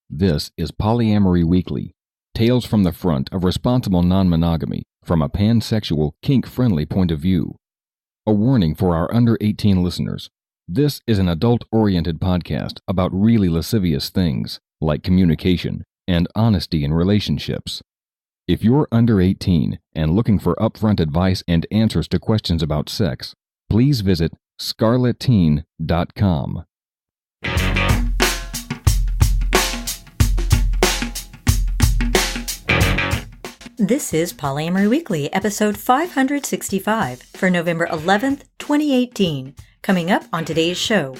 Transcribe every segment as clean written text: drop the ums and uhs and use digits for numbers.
This is Polyamory Weekly, tales from the front of responsible non-monogamy from a pansexual, kink-friendly point of view. A warning for our under 18 listeners. This is an adult-oriented podcast about really lascivious things, like communication and honesty in relationships. If you're under 18 and looking for upfront advice and answers to questions about sex, please visit scarletteen.com. This is Polyamory Weekly, episode 565 for November 11th, 2018. Coming up on today's show.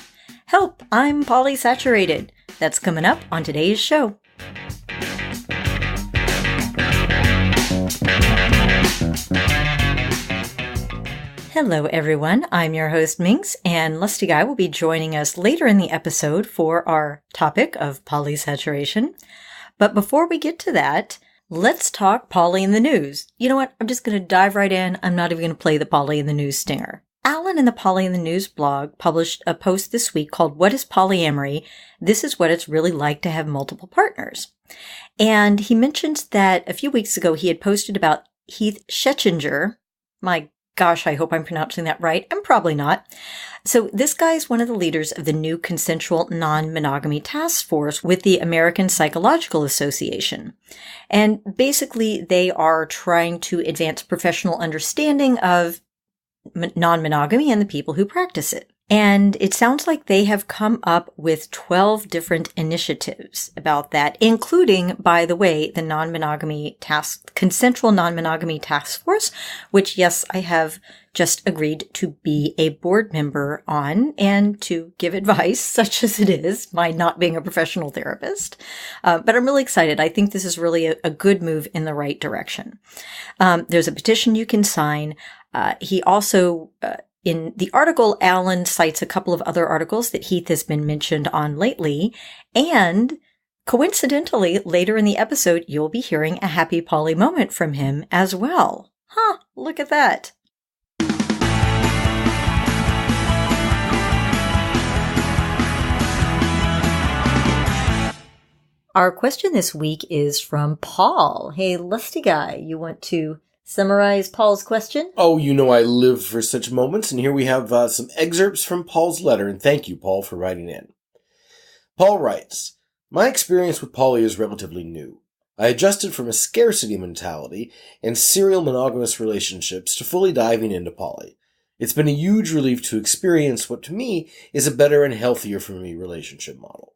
Help, I'm polysaturated. That's coming up on today's show. Hello everyone, I'm your host Minx, and lustyguy will be joining us later in the episode for our topic of polysaturation. But before we get to that, let's talk Poly in the news. You know what? I'm just going to dive right in. I'm not even going to play the Poly in the news stinger. Alan in the Poly in the News blog published a post this week called What is Polyamory? This is what it's really like to have multiple partners. And he mentions that a few weeks ago he had posted about Heath Schechinger. My gosh, I hope I'm pronouncing that right. I'm probably not. So this guy is one of the leaders of the new Consensual Non-Monogamy Task Force with the American Psychological Association. And basically, they are trying to advance professional understanding of non-monogamy and the people who practice it. And it sounds like they have come up with 12 different initiatives about that, including, by the way, the Consensual Non-Monogamy Task Force, which, yes, I have just agreed to be a board member on and to give advice, such as it is, my not being a professional therapist. But I'm really excited. I think this is really a good move in the right direction. There's a petition you can sign. He also, in the article, Alan cites a couple of other articles that Heath has been mentioned on lately. And coincidentally, later in the episode, you'll be hearing a happy poly moment from him as well. Huh, look at that. Our question this week is from Paul. Hey, lustyguy, you want to summarize Paul's question? Oh, you know I live for such moments, and here we have some excerpts from Paul's letter, and thank you, Paul, for writing in. Paul writes, My experience with poly is relatively new. I adjusted from a scarcity mentality and serial monogamous relationships to fully diving into poly. It's been a huge relief to experience what to me is a better and healthier for me relationship model.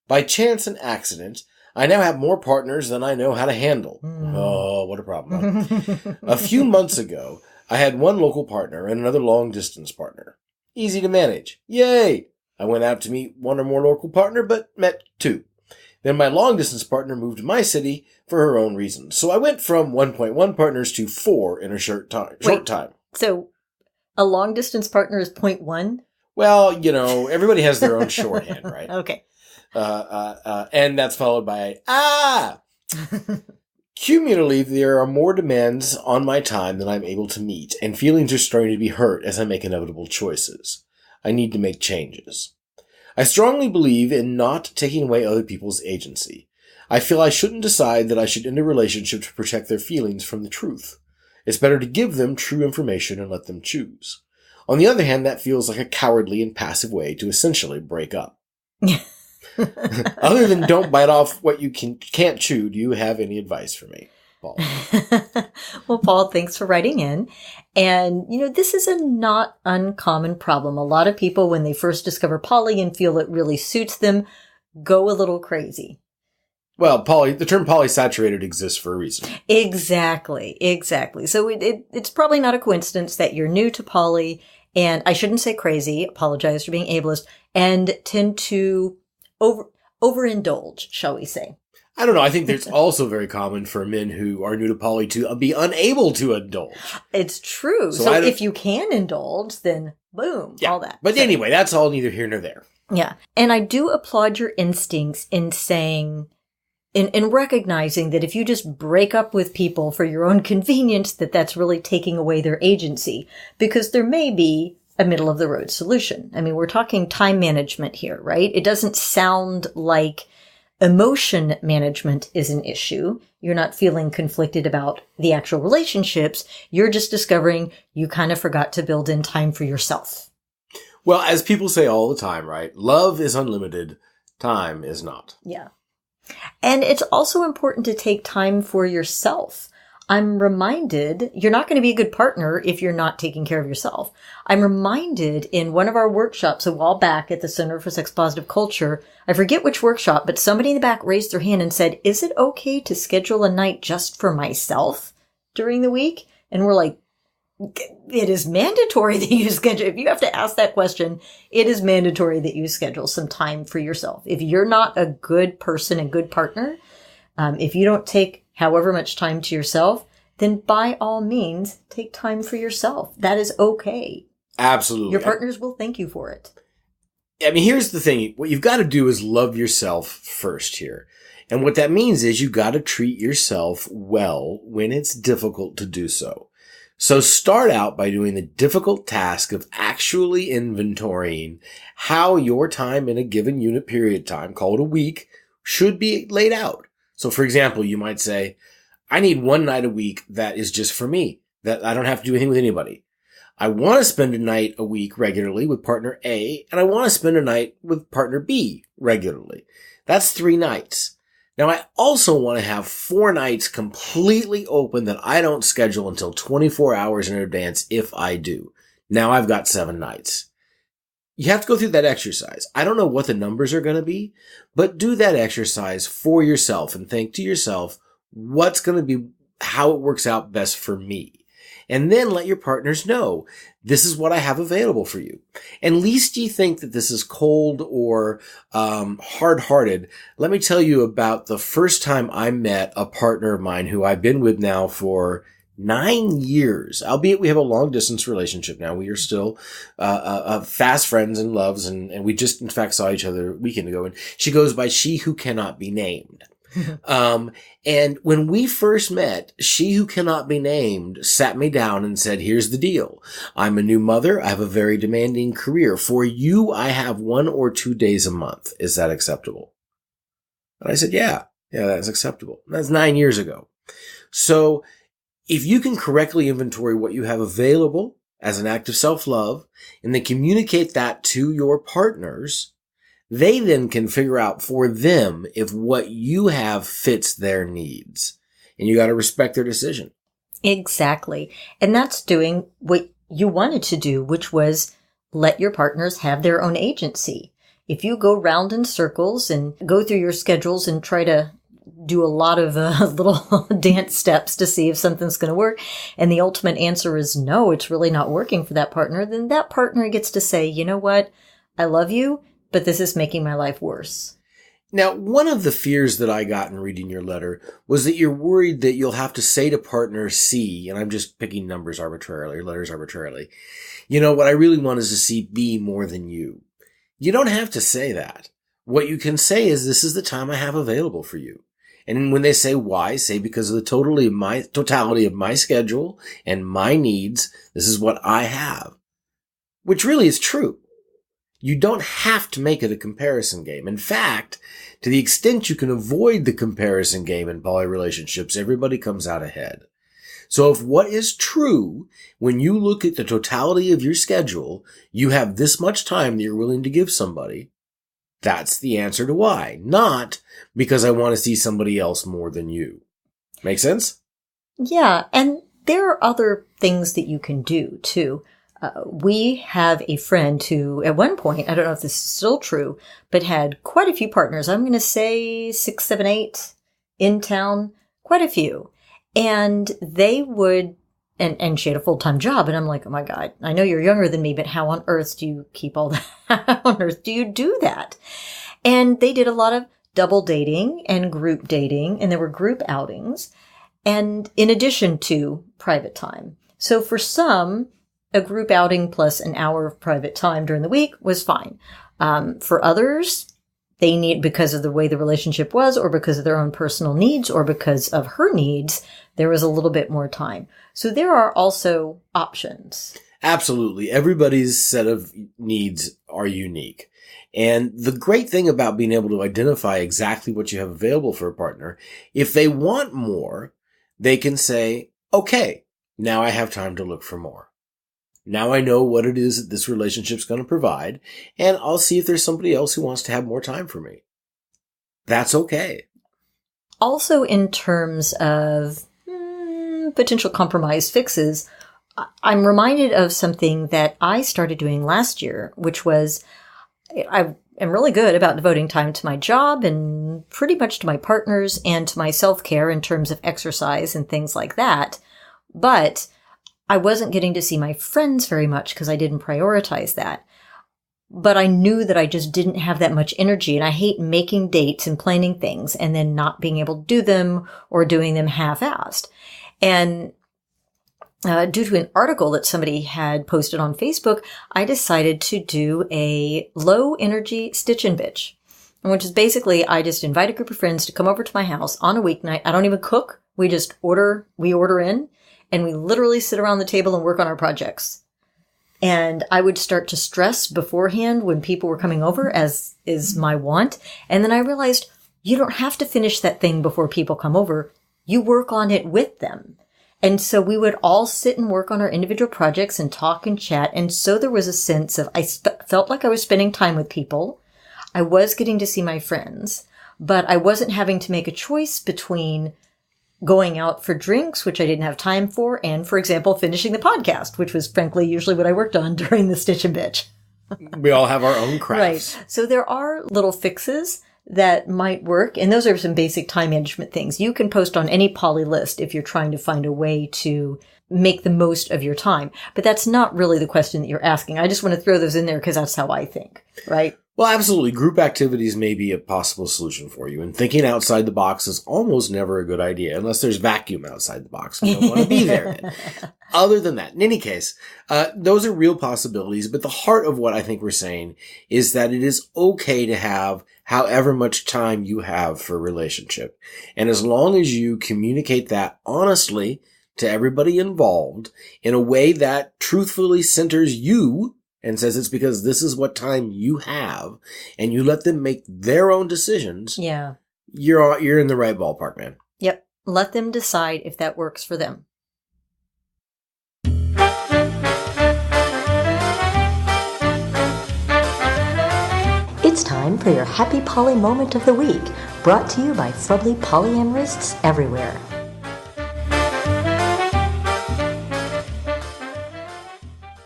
By chance and accident, I now have more partners than I know how to handle. Oh, what a problem. Huh? A few months ago, I had one local partner and another long-distance partner. Easy to manage. Yay! I went out to meet one or more local partner, but met two. Then my long-distance partner moved to my city for her own reasons. So I went from 1.1 partners to 4 in a short time. So a long-distance partner is 0.1? Well, you know, everybody has their own shorthand, right? Okay. And that's followed by, Cumulatively, there are more demands on my time than I'm able to meet, and feelings are starting to be hurt as I make inevitable choices. I need to make changes. I strongly believe in not taking away other people's agency. I feel I shouldn't decide that I should end a relationship to protect their feelings from the truth. It's better to give them true information and let them choose. On the other hand, that feels like a cowardly and passive way to essentially break up. Other than don't bite off what you can't chew, do you have any advice for me, Paul? Well, Paul, thanks for writing in. And, you know, this is a not uncommon problem. A lot of people, when they first discover poly and feel it really suits them, go a little crazy. Well, the term polysaturated exists for a reason. Exactly. So it's probably not a coincidence that you're new to poly, and I shouldn't say crazy, apologize for being ableist, and tend to overindulge, shall we say. I don't know. I think it's also very common for men who are new to poly to be unable to indulge. It's true. So if you can indulge, then boom, all that. But anyway, that's all neither here nor there. Yeah. And I do applaud your instincts in saying, in recognizing that if you just break up with people for your own convenience, that's really taking away their agency. Because there may be a middle-of-the-road solution. I mean, we're talking time management here, right? It doesn't sound like emotion management is an issue. You're not feeling conflicted about the actual relationships. You're just discovering you kind of forgot to build in time for yourself. Well, as people say all the time, right? Love is unlimited. Time is not. Yeah. And it's also important to take time for yourself. I'm reminded you're not going to be a good partner if you're not taking care of yourself. I'm reminded in one of our workshops a while back at the Center for Sex Positive Culture, I forget which workshop, but somebody in the back raised their hand and said, is it okay to schedule a night just for myself during the week? And we're like, it is mandatory that you schedule. If you have to ask that question, it is mandatory that you schedule some time for yourself. If you're not a good person, a good partner, if you don't take however much time to yourself, then by all means, take time for yourself. That is okay. Absolutely. Your partners will thank you for it. I mean, here's the thing. What you've got to do is love yourself first here. And what that means is you've got to treat yourself well when it's difficult to do so. So start out by doing the difficult task of actually inventorying how your time in a given unit period time, called a week, should be laid out. So for example, you might say, I need one night a week that is just for me, that I don't have to do anything with anybody. I want to spend a night a week regularly with partner A, and I want to spend a night with partner B regularly. That's 3 nights. Now, I also want to have 4 nights completely open that I don't schedule until 24 hours in advance if I do. Now I've got 7 nights. You have to go through that exercise. I don't know what the numbers are going to be, but do that exercise for yourself and think to yourself, what's going to be how it works out best for me? And then let your partners know, this is what I have available for you. And least you think that this is cold or hard-hearted, let me tell you about the first time I met a partner of mine who I've been with now for 9 years, albeit we have a long distance relationship now. We are still fast friends and loves, and we just in fact saw each other a weekend ago, and she goes by She Who Cannot Be Named. And when we first met, She Who Cannot Be Named sat me down and said, here's the deal. I'm a new mother. I have a very demanding career. For you, I have 1 or 2 days a month. Is that acceptable? And I said, yeah, that's acceptable. That's 9 years ago. So if you can correctly inventory what you have available as an act of self-love and then communicate that to your partners, they then can figure out for them if what you have fits their needs. And you got to respect their decision. Exactly. And that's doing what you wanted to do, which was let your partners have their own agency. If you go round in circles and go through your schedules and try to do a lot of little dance steps to see if something's going to work, and the ultimate answer is no, it's really not working for that partner, then that partner gets to say, you know what, I love you, but this is making my life worse. Now, one of the fears that I got in reading your letter was that you're worried that you'll have to say to partner C, and I'm just picking numbers arbitrarily, or letters arbitrarily, you know, what I really want is to see B more than you. You don't have to say that. What you can say is, this is the time I have available for you. And when they say why, say because of the totality of my schedule and my needs, this is what I have. Which really is true. You don't have to make it a comparison game. In fact, to the extent you can avoid the comparison game in poly relationships, everybody comes out ahead. So if what is true, when you look at the totality of your schedule, you have this much time that you're willing to give somebody, that's the answer to why. Not because I want to see somebody else more than you. Make sense? Yeah, and there are other things that you can do, too. We have a friend who, at one point, I don't know if this is still true, but had quite a few partners. I'm going to say 6, 7, 8 in town, quite a few. And they would, and she had a full-time job. And I'm like, oh my God, I know you're younger than me, but how on earth do you keep all that? How on earth do you do that? And they did a lot of double dating and group dating, and there were group outings, and in addition to private time. So for some, a group outing plus an hour of private time during the week was fine. For others, they need, because of the way the relationship was, or because of their own personal needs, or because of her needs, there was a little bit more time. So there are also options. Absolutely. Everybody's set of needs are unique. And the great thing about being able to identify exactly what you have available for a partner, if they want more, they can say, okay, now I have time to look for more. Now I know what it is that this relationship's going to provide, and I'll see if there's somebody else who wants to have more time for me. That's okay. Also, in terms of potential compromise fixes, I'm reminded of something that I started doing last year, which was I am really good about devoting time to my job and pretty much to my partners and to my self-care in terms of exercise and things like that. But I wasn't getting to see my friends very much because I didn't prioritize that. But I knew that I just didn't have that much energy, and I hate making dates and planning things and then not being able to do them or doing them half-assed. And due to an article that somebody had posted on Facebook, I decided to do a low-energy stitch and bitch, which is basically I just invite a group of friends to come over to my house on a weeknight. I don't even cook. We just order in, and we literally sit around the table and work on our projects. And I would start to stress beforehand when people were coming over, as is my want. And then I realized you don't have to finish that thing before people come over. You work on it with them. And so we would all sit and work on our individual projects and talk and chat. And so there was a sense of, I felt like I was spending time with people. I was getting to see my friends, but I wasn't having to make a choice between going out for drinks, which I didn't have time for, and, for example, finishing the podcast, which was frankly usually what I worked on during the stitch and bitch. We all have our own crafts. Right. So there are little fixes that might work, and those are some basic time management things. You can post on any poly list if you're trying to find a way to make the most of your time. But that's not really the question that you're asking. I just want to throw those in there because that's how I think, right? Well, absolutely. Group activities may be a possible solution for you. And thinking outside the box is almost never a good idea unless there's vacuum outside the box. We don't want to be there then. Other than that, in any case, those are real possibilities. But the heart of what I think we're saying is that it is okay to have however much time you have for a relationship. And as long as you communicate that honestly to everybody involved in a way that truthfully centers you and says it's because this is what time you have, and you let them make their own decisions, yeah, you're in the right ballpark, man. Yep. Let them decide if that works for them. It's time for your Happy Poly Moment of the Week, brought to you by Fubbly polyamorists everywhere.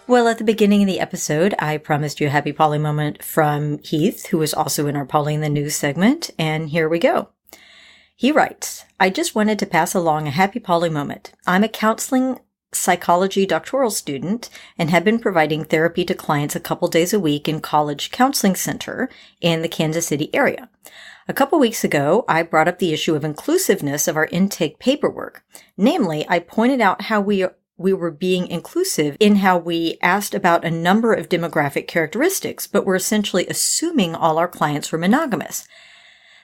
Well, at the beginning of the episode, I promised you a happy poly moment from Heath, who was also in our Poly in the News segment, and here we go. He writes, I just wanted to pass along a happy poly moment. I'm a counseling psychology doctoral student and have been providing therapy to clients a couple days a week in College Counseling Center in the Kansas City area. A couple weeks ago, I brought up the issue of inclusiveness of our intake paperwork. Namely, I pointed out how we were being inclusive in how we asked about a number of demographic characteristics, but were essentially assuming all our clients were monogamous.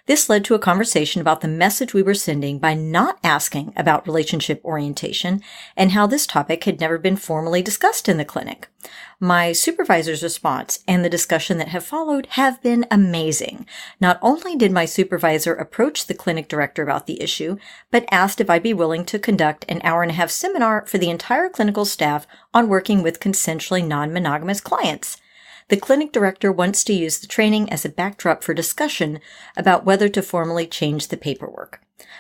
This led to a conversation about the message we were sending by not asking about relationship orientation and how this topic had never been formally discussed in the clinic. My supervisor's response and the discussion that have followed have been amazing. Not only did my supervisor approach the clinic director about the issue, but asked if I'd be willing to conduct an hour-and-a-half seminar for the entire clinical staff on working with consensually non-monogamous clients. The clinic director wants to use the training as a backdrop for discussion about whether to formally change the paperwork.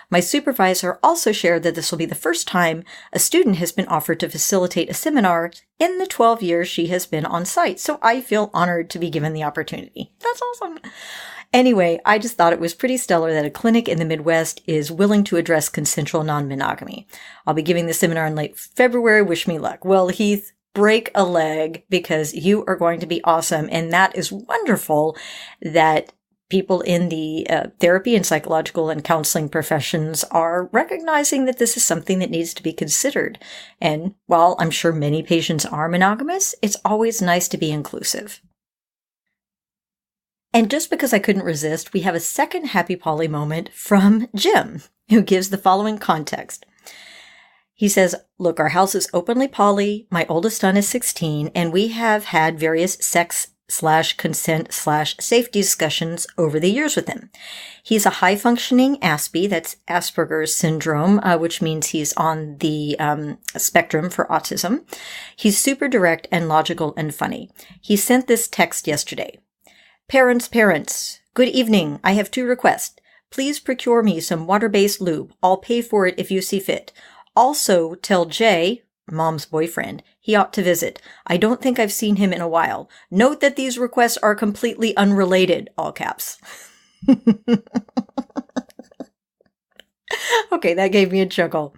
My supervisor also shared that this will be the first time a student has been offered to facilitate a seminar in the 12 years she has been on site, so I feel honored to be given the opportunity. That's awesome. Anyway, I just thought it was pretty stellar that a clinic in the Midwest is willing to address consensual non-monogamy. I'll be giving the seminar in late February. Wish me luck. Well, Heath, break a leg because you are going to be awesome. And that is wonderful that people in the therapy and psychological and counseling professions are recognizing that this is something that needs to be considered. And while I'm sure many patients are monogamous, it's always nice to be inclusive. And just because I couldn't resist, we have a second happy poly moment from Jim, who gives the following context. He says, look, our house is openly poly. My oldest son is 16, and we have had various sex/consent/safety discussions over the years with him. He's a high-functioning ASPy, that's Asperger's syndrome, which means he's on the spectrum for autism. He's super direct and logical and funny. He sent this text yesterday. Parents, good evening. I have 2 requests. Please procure me some water-based lube. I'll pay for it if you see fit. Also, tell Jay, Mom's boyfriend, he ought to visit. I don't think I've seen him in a while. Note that these requests are completely unrelated, all caps. Okay, that gave me a chuckle.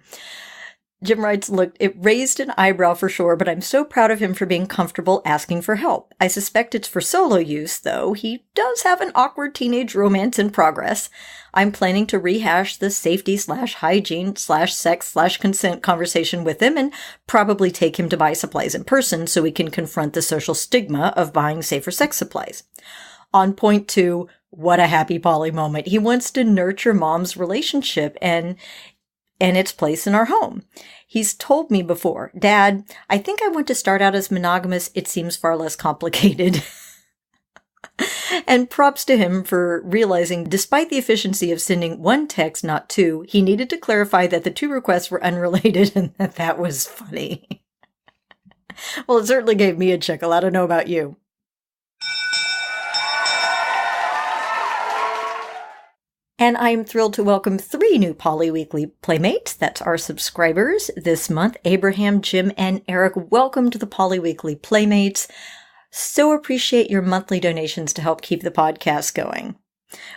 Jim writes, look, it raised an eyebrow for sure, but I'm so proud of him for being comfortable asking for help. I suspect it's for solo use, though. He does have an awkward teenage romance in progress. I'm planning to rehash the safety/hygiene/sex/consent conversation with him and probably take him to buy supplies in person so we can confront the social stigma of buying safer sex supplies. On point 2, what a happy poly moment. He wants to nurture Mom's relationship and its place in our home. He's told me before, Dad, I think I want to start out as monogamous. It seems far less complicated. And props to him for realizing, despite the efficiency of sending 1 text, not 2, he needed to clarify that the 2 requests were unrelated and that was funny. Well, it certainly gave me a chuckle. I don't know about you. And I'm thrilled to welcome 3 new Poly Weekly Playmates. That's our subscribers this month. Abraham, Jim, and Eric, welcome to the Poly Weekly Playmates. So appreciate your monthly donations to help keep the podcast going.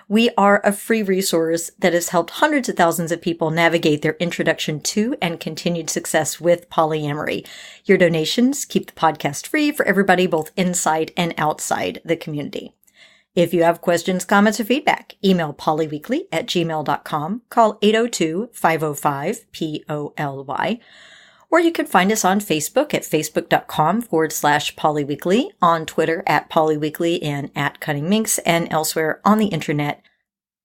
We are a free resource that has helped hundreds of thousands of people navigate their introduction to and continued success with polyamory. Your donations keep the podcast free for everybody, both inside and outside the community. If you have questions, comments, or feedback, email polyweekly@gmail.com, call 802-505-POLY, or you can find us on Facebook at facebook.com/polyweekly, on Twitter at polyweekly and at cunningminx, and elsewhere on the internet,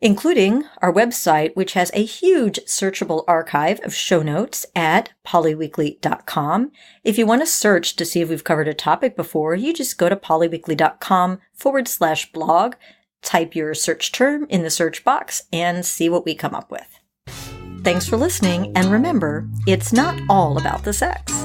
including our website, which has a huge searchable archive of show notes at polyweekly.com. If you want to search to see if we've covered a topic before, you just go to polyweekly.com/blog, type your search term in the search box, and see what we come up with. Thanks for listening, and remember, it's not all about the sex.